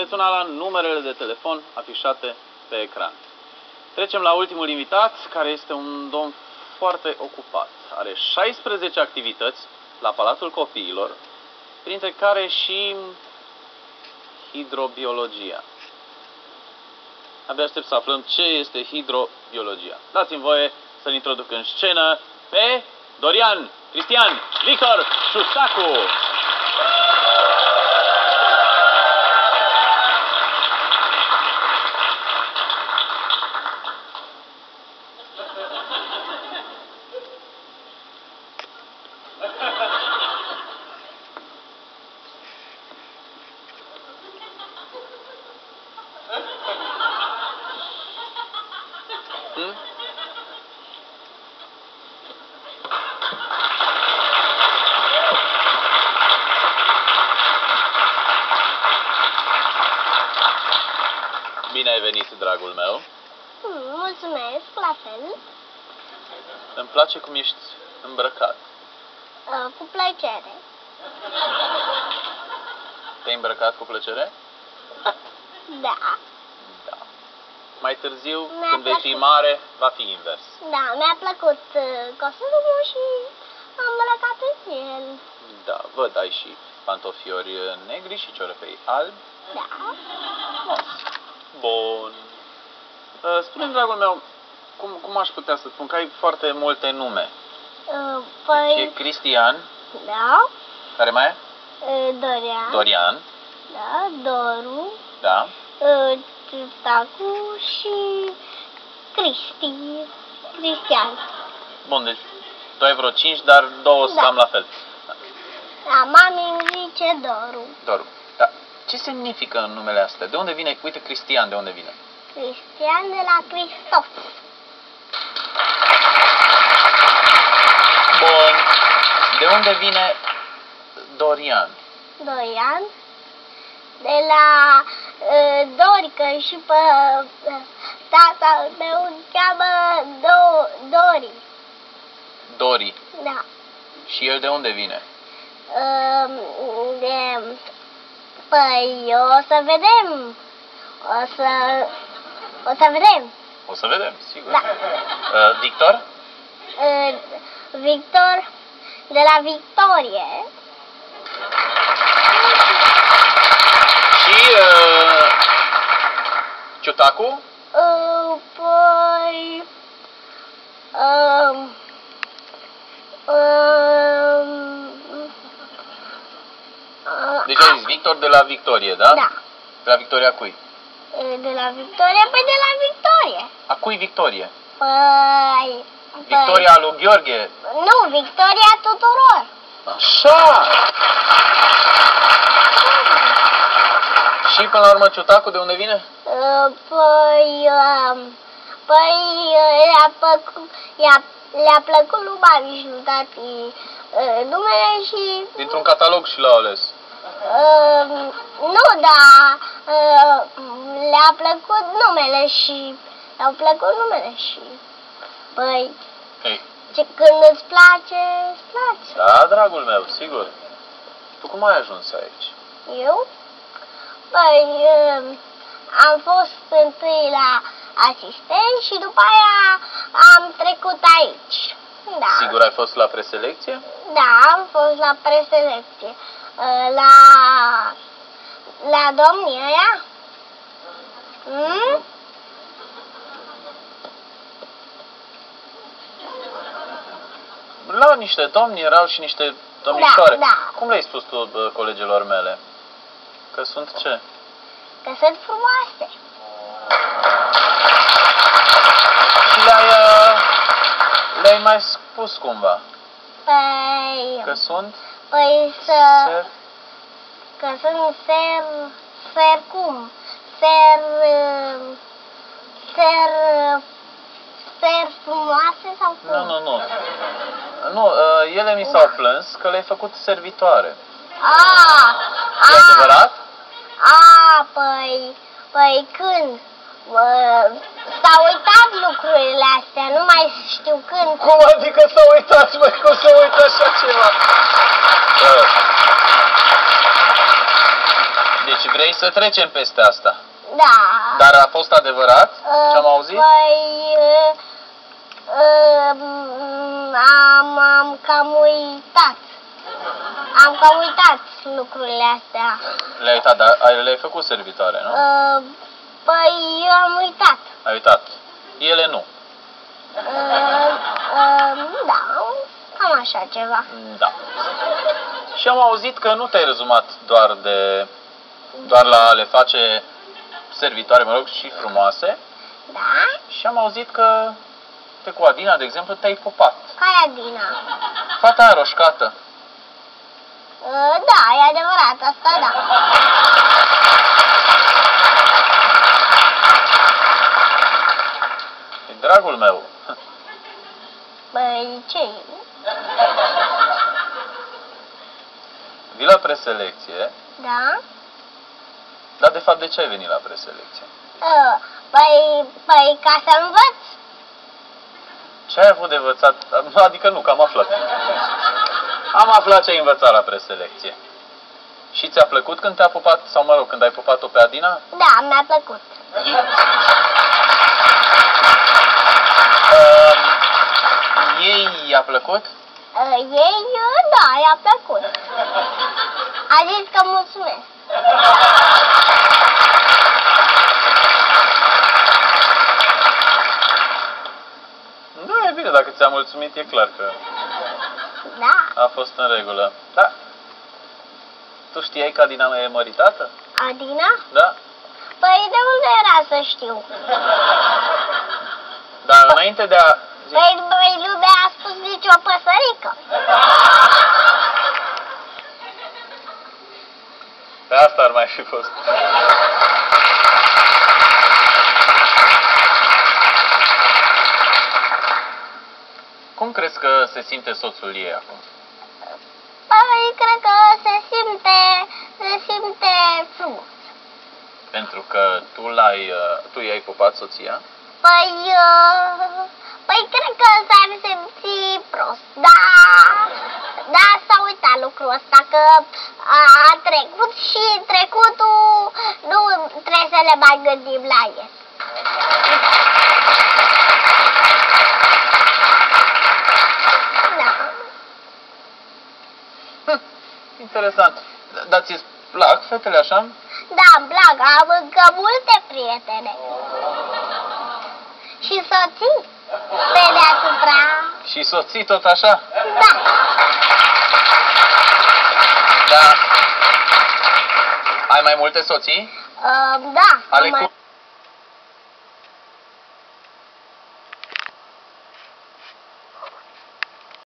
puteți suna la numerele de telefon afișate pe ecran. Trecem la ultimul invitat, care este un domn foarte ocupat. Are 16 activități la Palatul Copiilor, printre care și hidrobiologia. Abia aștept să aflăm ce este hidrobiologia. Dați-mi voie să-l introduc în scenă pe Dorian Cristian Victor Ciutacu. Bine ai venit, dragul meu. Mulțumesc, la fel. Îmi place cum ești îmbrăcat. Cu plăcere. Te-ai îmbrăcat cu plăcere? Da. Da. Mai târziu, Mi-a când vei fi plăcut. mare, va fi invers. Da, mi-a plăcut costumul și am îmbrăcat în el. Da, văd, ai și pantofiori negri și ciorăpei albi. Da. Bun. Spune-mi, dragul meu, cum aș putea să spun că ai foarte multe nume? Păi... E Cristian. Da. Care mai e? Dorian. Dorian. Da, Doru. Da. Ciutacu și Cristian. Bun, deci tu ai vreo 5, dar 2 Da. am la fel. Da, mami îmi zice Doru. Doru. Da. Ce semnifică în numele astea? De unde vine? Uite, Cristian, de unde vine? Cristian de la Cristof. Bun. De unde vine Dorian? Dorian. De la Dorică și pe tata meu îl cheamă Dori. Dori. Da. Și el de unde vine? Păi o să vedem. O să vedem. O să vedem, sigur. Da. Victor? Victor de la Victorie. Și Ciutacu? Păi... Deci ai zis Victor de la Victorie, da? Da. De la Victoria cui? De la Victoria, păi de la Victorie. A cui Victorie? Păi... Victoria lui Gheorghe? Nu, Victoria tuturor. Așa! Și până la urmă Ciutacu de unde vine? Le-a plăcut lui mami și lui tati numele și... Dintr-un catalog și l-au ales. Nu, dar le-a plăcut numele și... Le-au plăcut numele și... Păi... Ei. Când îți place, îți place. Da, dragul meu, sigur. Tu cum ai ajuns aici? Eu? Păi, am fost întâi la asistent și după aia am trecut aici. Da. Sigur ai fost la preselecție? Da, am fost la preselecție. La domnii ăia? La niște domni erau și niște domnișoare. Da, da. Cum le-ai spus tu colegilor mele? Că sunt ce? Că sunt frumoase. Și le-ai mai spus cumva? Păi... Că sunt? Păi Ser? Că sunt cum? Ser frumoase sau cum? Nu. Nu, ele mi s-au plâns că le-ai făcut servitoare. E adevărat? Păi când? S-au uitat lucrurile astea, nu mai știu când. Cum adică s-au uitat, măi? Cum s-au uitat așa ceva? Deci vrei să trecem peste asta. Da. Dar a fost adevărat ce am auzit? Păi, am cam uitat. Am cam uitat lucrurile astea. Le-ai uitat, dar le-ai făcut servitoare, nu? Păi, eu am uitat. Ai uitat. Ele nu. Da, cam așa ceva. Da. Și am auzit că nu te-ai rezumat doar la a le face servitoare, mă rog, și frumoase. Da? Și am auzit că cu Adina, de exemplu, te-ai pupat. Care Adina? Fata aia roșcată. Da, e adevărat, asta da. E dragul meu. Păi, ce? Vii la preselecție, Da? dar de fapt de ce ai venit la preselecție? Păi, ca să învăț. Ce ai avut de învățat? Adică nu, că am aflat. Am aflat ce ai învățat la preselecție. Și ți-a plăcut când te-a pupat, sau mă rog, când ai pupat-o pe Adina? Da, mi-a plăcut. Ei i-a plăcut? Ei, da, i-a plăcut. A zis că mulțumesc. Nu, e bine, dacă ți-a mulțumit, e clar că Da. a fost în regulă. Da. Tu știai că Adina e măritată? Adina? Da. Păi, de unde era să știu? Dar înainte de a... Păi, lumea a spus nici o păsărică. Pe asta ar mai fi fost. Cum crezi că se simte soțul ei acum? Păi, cred că se simte frumos. Pentru că tu i-ai pupat soția? Păi, cred că s-ar simți prost. Da, s-a uitat lucrul ăsta, că a trecut și trecutul nu trebuie să le mai gândim la el. Da. Interesant. Dar ți-ți plac fetele așa? Da, îmi plac, am încă multe prietene. Și soții pe deasupra. Și soții tot așa? Da. Da. Ai mai multe soții? Da. Ale cu...